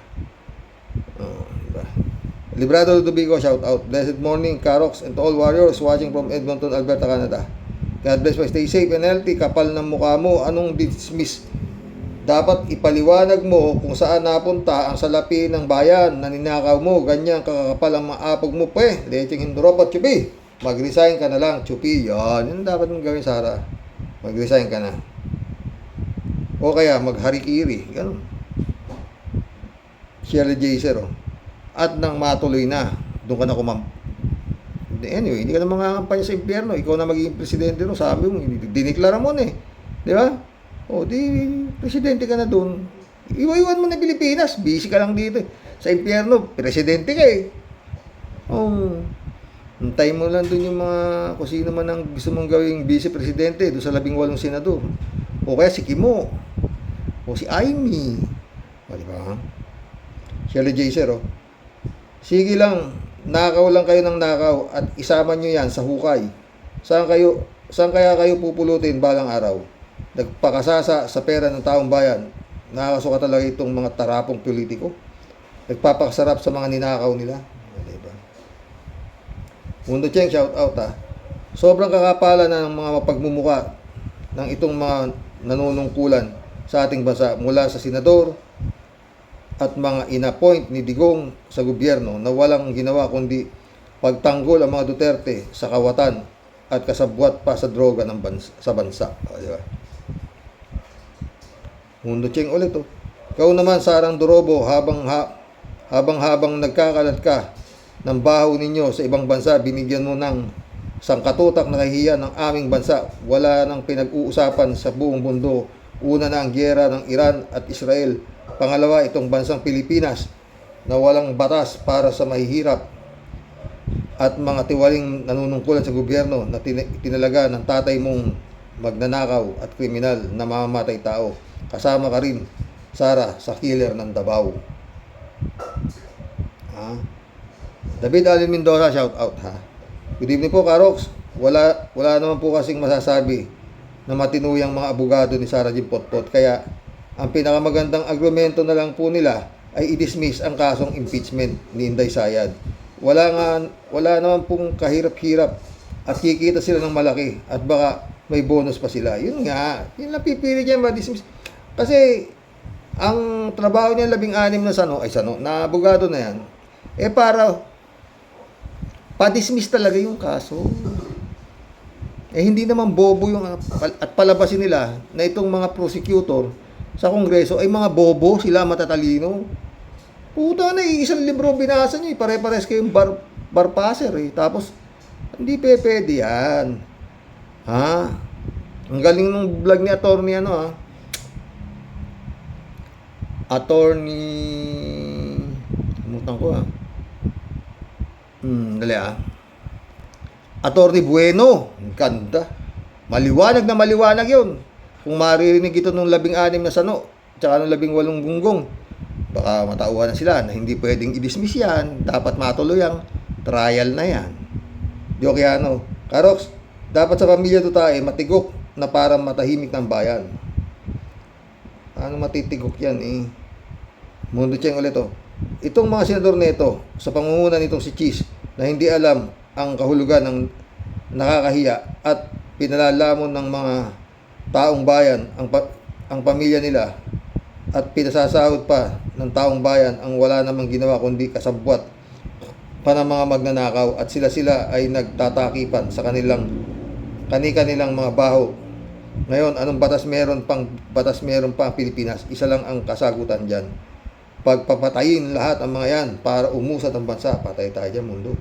Diba? Librado Ludovico, shout out. Blessed morning, Karox, and to all warriors watching from Edmonton, Alberta, Canada. God bless, stay safe and healthy. Kapal ng mukha mo, anong dismiss? Dapat ipaliwanag mo kung saan napunta ang salapi ng bayan na ninakaw mo. Ganyan kakapal ang maapog mo pa eh. Lecheng Hindurop at Chupi. Mag-resign ka na lang, Chupi. Yan, yun dapat mong gawin, Sara. Mag-resign ka na. O kaya, mag-harikiri. Ganun. Shirley Jaser, oh. At nang matuloy na, doon ka na Anyway, hindi ka na mangangampanya sa impyerno. Ikaw na magiging presidente no, sabi mo, diniklara mo na eh. Di ba? O, di, presidente ka na doon. Iwan mo na Pilipinas. Busy ka lang dito eh. Sa impyerno, presidente ka eh. O, hintay mo lang doon yung mga, kung sino man ang gusto mong gawing vice-presidente doon sa 18 senador. O kaya si Kimo. O si Amy. O, di ba? Shirley Jaser, oh. Sige lang, nakaw lang kayo ng nakaw at isama nyo yan sa hukay. Saan kaya kayo pupulutin balang araw? Nagpakasasa sa pera ng taong bayan. Nakakasuka talaga itong mga tarapong politiko. Nagpapakasarap sa mga ninakaw nila. Diba? Mundo Cheng, shout out ha. Sobrang kakapala na ng mga mapagmumuka ng itong mga nanunungkulan sa ating bansa mula sa senador at mga inappoint ni Digong sa gobyerno na walang ginawa kundi pagtanggol ang mga Duterte sa kawatan at kasabwat pa sa droga ng sa bansa. Diba? Mundo Cheng ulit oh. Ikaw naman Sarang Durobo, habang nagkakalat ka ng baho ninyo sa ibang bansa, binigyan mo ng sangkatutak na kahihiyan ng aming bansa. Wala nang pinag-uusapan sa buong mundo. Una na ang giyera ng Iran at Israel. Pangalawa, itong bansang Pilipinas na walang batas para sa mahihirap at mga tiwaling nanunungkulan sa gobyerno na tinalaga ng tatay mong magnanakaw at kriminal na mamamatay tao. Kasama ka rin, Sara, sa killer ng Davao. David Alin Mendoza, shout out ha. Good evening po, Karox. Wala naman po kasing masasabi na matinuyang mga abogado ni Sara Jean Potpot. Kaya ang pinakamagandang argumento na lang po nila ay i-dismiss ang kasong impeachment ni Inday Sayad. Wala naman pong kahirap-hirap at kikita sila ng malaki at baka may bonus pa sila. Yun nga, yun lang pipili niya ma-dismiss. Kasi ang trabaho niya 16 na abogado na yan, eh para pa-dismiss talaga yung kaso. Eh hindi naman bobo yung at palabasin nila na itong mga prosecutor sa Kongreso ay mga bobo, sila matatalino. Puta na, isang libro binasa nyo, pare-pares kayong bar passer eh. Tapos, hindi pwede yan. Ha? Ang galing ng vlog ni attorney Attorney, kumutan ko dali Attorney Bueno. Ang ganda. Maliwanag na maliwanag yun. Kung maririnig ito nung 16 na sano, tsaka nung 18 gunggong, baka matauhan na sila na hindi pwedeng i-dismiss yan. Dapat matuloy ang trial na yan. Diokano. Karox, dapat sa pamilya to tayo matigok na para matahimik ng bayan. Ano matitigok yan Mundo Cheng ulit Itong mga senador nito sa pangunguna nitong si Cheese na hindi alam ang kahulugan ng nakakahiya at pinalalamon ng mga taong bayan ang pamilya nila at pinasasahod pa ng taong bayan ang wala namang ginawa kundi kasabwat pa ng mga magnanakaw at sila ay nagtatakipan sa kanilang mga baho. Ngayon, anong batas meron pang Pilipinas? Isa lang ang kasagutan dyan. Pagpapatayin lahat ang mga yan para umusad ang bansa. Patay tayo dyan, mundo.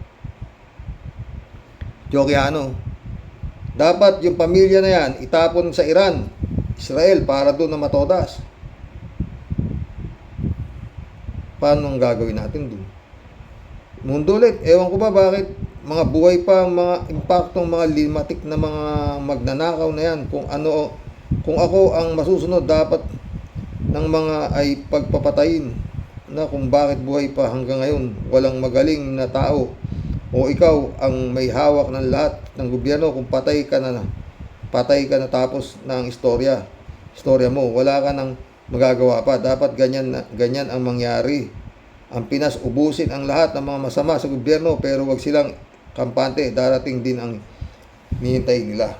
Jokiano. Dapat yung pamilya na yan itapon sa Iran, Israel, para doon na matodas. Paano ang gagawin natin doon? Mundo ulit. Ewan ko ba bakit mga buhay pa ang mga impaktong mga limatik na mga magnanakaw na yan. Kung ako ang masusunod, dapat ng mga ay pagpapatayin na kung bakit buhay pa hanggang ngayon walang magaling na tao o ikaw ang may hawak ng lahat ng gobyerno. Kung patay ka na tapos na ang istorya mo, wala ka nang magagawa pa. Dapat ganyan ang mangyari. Ang Pinas, ubusin ang lahat ng mga masama sa gobyerno pero wag silang kampante. Darating din ang nihintay nila.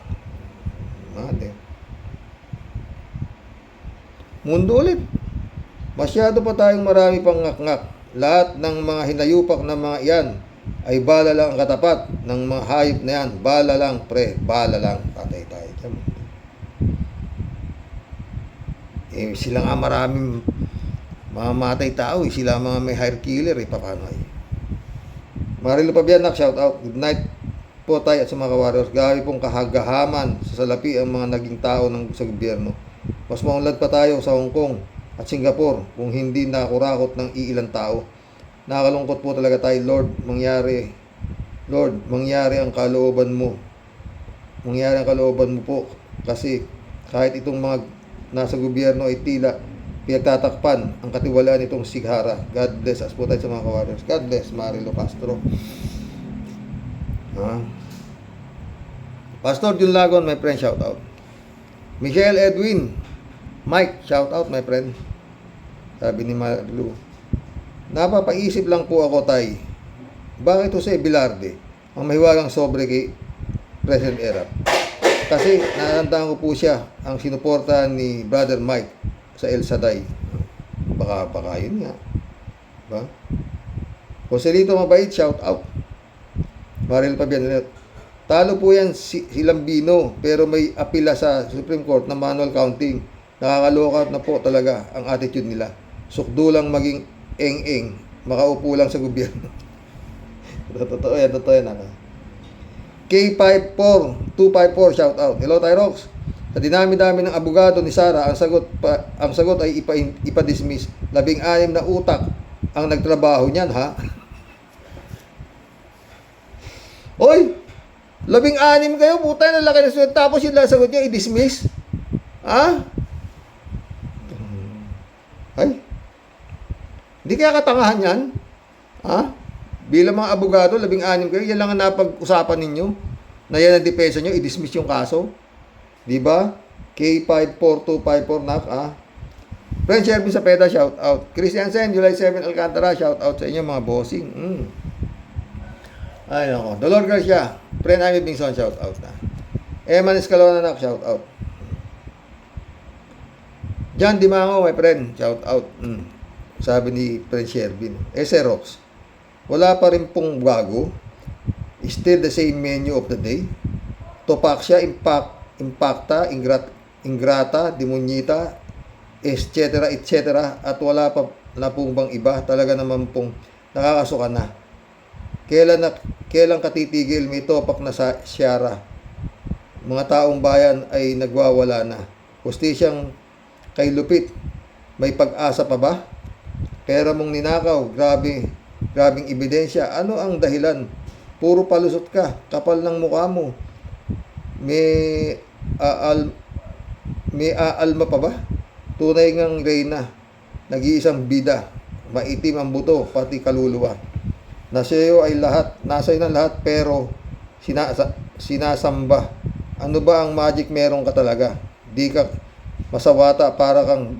Mundo ulit. Masyado pa tayong marami pang ngak-ngak. Lahat ng mga hinayupak na mga iyan ay bala lang ang katapat ng mga hayop na yan. Bala lang, pre. Bala lang. Patay tayo. Sila nga maraming mamatay tao. Sila mga may hire killer. Paano Marilo Pabianak, shout out. Good night po tayo at sa mga warriors. Gawi pong kahagahaman sa salapi ang mga naging tao sa gobyerno. Mas maunlad pa tayo sa Hong Kong at Singapore kung hindi nakurakot ng iilang tao. Nakakalungkot po talaga tayo, Lord, mangyari ang kalooban mo. Mangyari ang kalooban mo po kasi kahit itong mga nasa gobyerno ay tila pinagtatakpan ang katiwalaan nitong Sighara. God bless us po tayo sa mga kawarriors. God bless, Marilo Castro. Pastor Jun Lagon, my friend, shout out. Michelle Edwin, Mike, shout out, my friend. Sabi ni Marlo, napapaisip lang po ako, tay, bakit Jose Bilarde ang mahiwagang sobre kay President Erap? Kasi natandaan ko po siya ang sinuporta ni Brother Mike sa El Saday. Baka yun nga. Ba? Joselito Mabait, shout out. Maril Pabian, talo po yan si Lambino pero may apila sa Supreme Court na manual counting. Nakakaloka na po talaga ang attitude nila. Sukdo lang maging eng-eng, makaupo lang sa gobyerno. Totoo yan. K54254, shout out. Hello, Tyrox. Sa dinami-dami ng abogado ni Sara, ang sagot ay ipa-dismiss. 16 na utak ang nagtrabaho niyan, ha? Oy! 16 kayo, puta na laki na suwet. Tapos yung sagot niya, i-dismiss. Ha? Ay? Hindi kaya katangahan yan? Ha? Bilang mga abogado, 16 kayo, yan lang ang napag-usapan ninyo. Na yan ang depensa nyo, i-dismiss yung kaso. Diba? K54254 nak, Friend Shervin sa PETA, shout out. Christian Sen, July 7 Alcantara, shout out sa inyo mga bossing. Ay nako. Dolor Garcia, friend Amy Bingson, shout out na. Eman Escalona nak, shout out. John Dimango, my friend, shout out. Sabi ni friend Shervin. Serox, wala pa rin pong bago. Still the same menu of the day. Topaksya, impacta, ingrata, demonita, etc. At wala pa na pong bang iba. Talaga naman pong nakakasuka na. Kailan katitigil, may topak na sa Siyara. Mga taong bayan ay nagwawala na. Hustisyang kay Lupit May pag-asa pa ba? Pera mong ninakaw, grabing ebidensya. Ano ang dahilan? Puro palusot ka, kapal ng mukha mo. May aalma pa ba? Tunay ngang reyna, nag-iisang bida, maitim ang buto, pati kaluluwa. Nasa iyo ay lahat, nasa iyo ng lahat, pero sinasamba. Ano ba ang magic meron ka talaga? Di ka masawata, para kang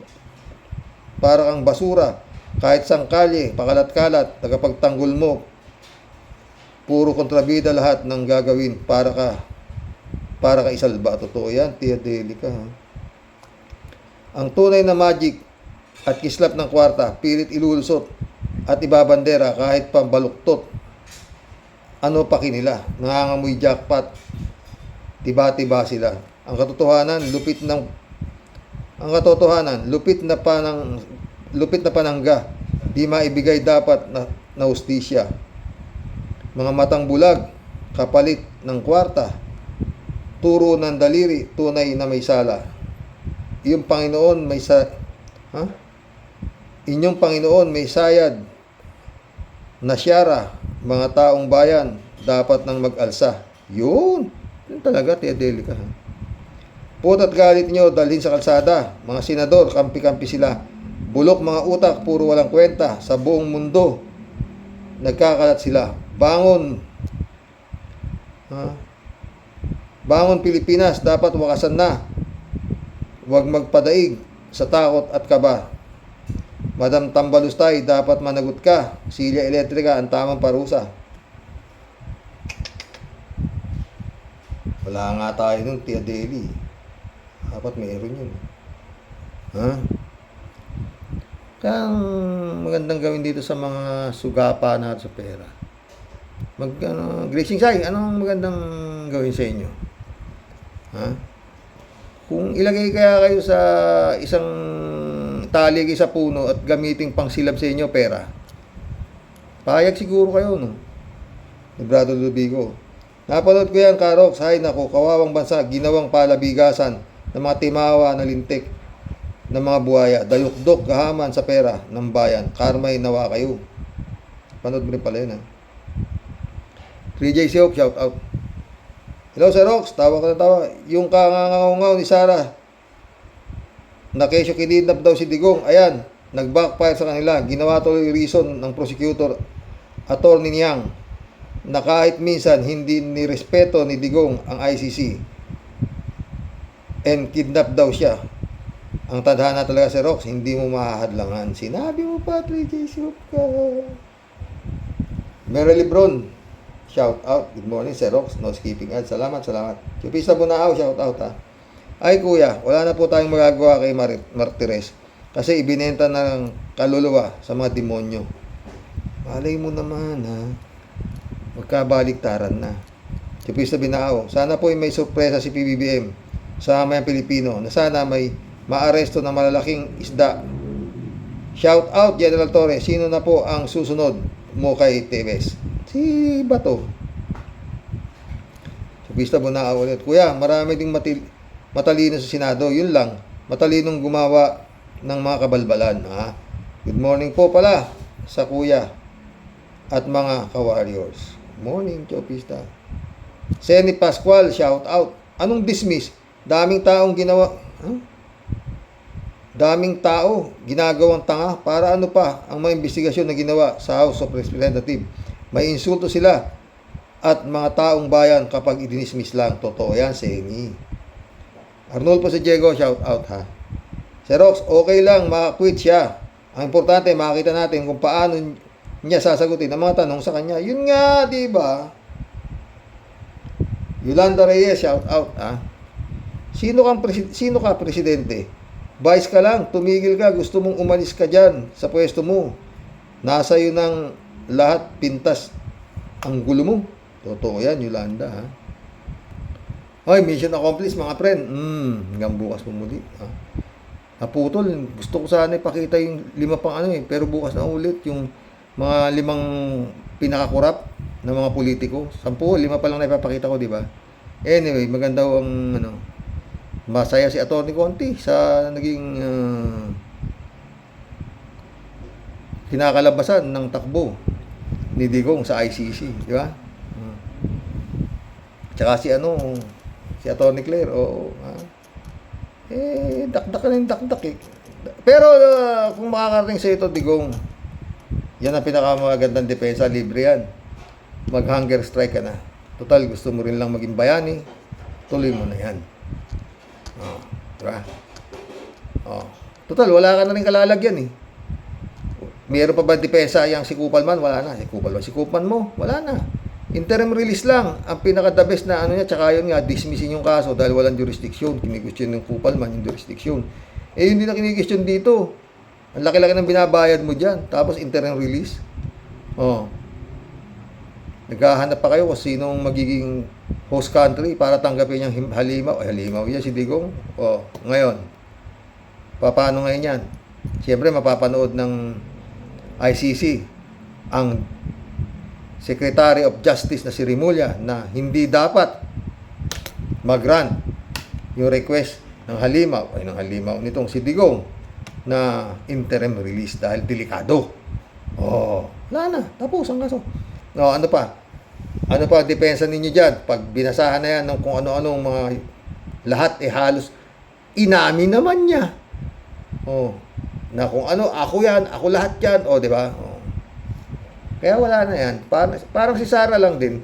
basura. Kahit sang kalye, pakalat-kalat, tagapagtanggol mo, puro kontrabida lahat ng gagawin para ka isalba. Totoo yan, Tia Delica. Ha? Ang tunay na magic at kislap ng kwarta, pilit ilulusot at ibabandera kahit pambaluktot. Ano pa kinila? Nangangamoy jackpot. Tiba-tiba sila. Ang katotohanan, lupit na panangga. Di maibigay dapat na hustisya. Mga matang bulag, kapalit ng kwarta. Turo ng daliri, tunay na may sala. Inyong Panginoon may sayad na siyara, mga taong bayan dapat nang mag-alsa. Yun talaga, Tia Delica. Put at galit nyo dalhin sa kalsada. Mga senador, kampi-kampi sila. Bulok mga utak, puro walang kwenta. Sa buong mundo, nagkakalat sila. Bangon Pilipinas, dapat wakasan na. Huwag magpadaig sa takot at kaba. Madam Tambalustay, dapat managot ka. Silya Elektrika, ang tamang parusa. Wala nga tayo nun, Tia Deli. Dapat meron yun. Ha? Kaya magandang gawin dito sa mga sugapa na sa pera. Gracing Sai, anong magandang gawin sa inyo? Ha? Kung ilagay kaya kayo sa isang tali sa puno at gamiting pangsilab sa inyo pera, payag siguro kayo, no? Ni Brado Lubigo. Napanood ko yan, Karox. Hay nako, kawawang bansa, ginawang palabigasan ng mga timawa na lintik ng mga buhaya, dayukdok gahaman sa pera ng bayan. Karmay nawa kayo. Panood mo rin pala yun, ha? 3J Siop, shout out. Hello, Sir Rox. Tawa ka na tawa. Yung kangangaw ni Sarah na kesyo kinidnap daw si Digong. Ayan, nag-backfire sa kanila. Ginawa tuloy reason ng prosecutor, Attorney Niang, na kahit minsan hindi nirespeto ni Digong ang ICC and kidnap daw siya. Ang tadhana talaga, Sir Rox, hindi mo mahahadlangan. Sinabi mo pa, 3J Siop ka. Merry Lebron, shout out. Good morning, Sir Rox. No skipping ads. Salamat. Chupisa Bunao, shout out, ha. Ay kuya, wala na po tayong magagawa kay Martires kasi ibinenta na ng kaluluwa sa mga demonyo. Malay mo naman, ha. Magkabaliktaran na. Chupisa Bunao, sana po may sorpresa si PBBM sa mamayang Pilipino na sana may maaresto ng malalaking isda. Shout out, General Torres. Sino na po ang susunod mo kay Tevez? Si Bato. Chupisa Bunao ulit. Kuya, marami ding matalino sa Senado. Yun lang. Matalinong gumawa ng mga kabalbalan. Ha? Good morning po pala sa kuya at mga ka-warriors. Good morning, Chopista. Senny Pascual, shout out. Anong dismiss? Daming taong ginawa. Daming tao ginagawang tanga. Para ano pa ang mga investigasyon na ginawa sa House of Representatives? May insulto sila at mga taong bayan kapag i-dismiss lang. Totoo yan, Senny. Arnold po si Diego, shout out, ha. Si Rox, okay lang, makakwit siya. Ang importante, makita natin kung paano niya sasagutin ang mga tanong sa kanya. Yun nga, di ba? Yolanda Reyes, shout out, ha. Sino ka presidente? Vice ka lang, tumigil ka, gusto mong umalis ka dyan sa pwesto mo. Nasa iyo ng lahat, pintas ang gulo mo. Totoo yan, Yolanda, ha. Hoy, mission accomplished mga friend. Hanggang bukas po muli. Ha? Naputol. Gusto ko sana ipakita yung 5 pang pero bukas na ulit yung mga 5 pinakakurap ng mga politiko. 5 pa lang na ipapakita ko, di ba? Anyway, maganda ang masaya si Atty. Conti sa naging kinakalabasan ng takbo ni Digong sa ICC, di ba? Tsaka si Atty. Claire, dakdak ka ng dakdak eh. Pero kung makakarating sa ito, Digong, yan ang pinakamagandang depensa, libre yan. Mag-hunger strike ka na. Total, gusto mo rin lang maging bayani, tuloy mo na yan. Diba? Total, wala ka na rin kalalagyan eh. Meron pa ba depensa yung si Kupalman? Wala na. Si Kupalman mo, wala na. Interim release lang. Ang pinaka-the best na niya, tsaka yun nga, dismissin yung kaso dahil walang jurisdiction. Kinigustyon ng Kupalman yung jurisdiction. Hindi na kinigustyon dito. Ang laki-laki ng binabayad mo dyan. Tapos interim release. Naghahanap pa kayo kung sinong magiging host country para tanggapin yung halimaw. Halimaw yan si Digong. Ngayon, paano ngayon yan? Siyempre, mapapanood ng ICC ang Secretary of Justice na si Remulla na hindi dapat mag-grant yung request ng halimaw nitong si Digong na interim release dahil delikado. Wala na. Tapos ang kaso. Ano pa? Ano pa depensa ninyo dyan? Pag binasahan na yan ng kung ano-anong mga lahat halos inamin naman niya. Na kung ano, ako yan, ako lahat yan. Di ba? Kaya wala na yan. Parang si Sara lang din.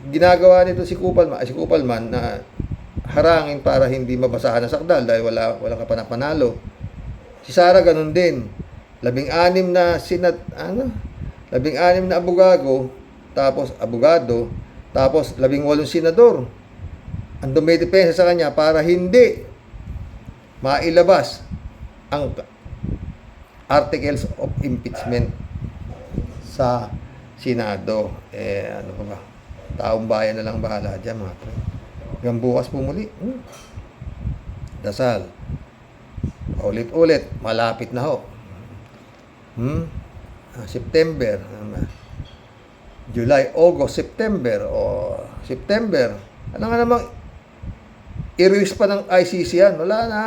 Ginagawa nito si Kupalman na harangin para hindi mabasahan ng sakdal dahil wala ka pa napanalo. Si Sara ganun din. 16 na 16 na abogado, tapos 18 senador. Ang dumidepensa sa kanya para hindi mailabas ang articles of impeachment sa Senado. Ano pa ba? Taong bayan na lang bahala dyan, mga pre. Hanggang bukas pumuli. Dasal. Ulit-ulit. Malapit na ho. September. July, August, September. September. Ano nga namang i-release pa ng ICC yan? Wala na.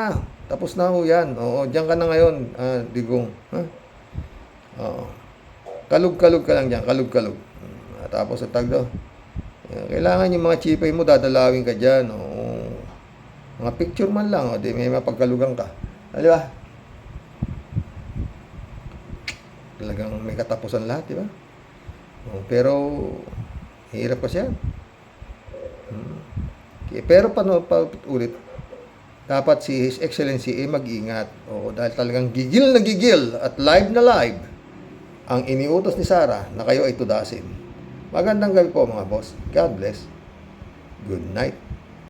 Tapos na ho yan. Diyan ka na ngayon, Digong. Kalug-kalug ka lang dyan. Kalug-kalug. Tapos sa tagdo. Kailangan yung mga chipay mo, dadalawin ka dyan. Mga picture man lang. Di may mapagkalugan ka. Di ba? Talagang may katapusan lahat, di ba? Pero hirap kasi yan. Pero ulit, dapat si His Excellency mag-ingat. Dahil talagang gigil na gigil at live na live ang iniutos ni Sara na kayo ay tudasin. Magandang gabi po mga boss. God bless. Good night.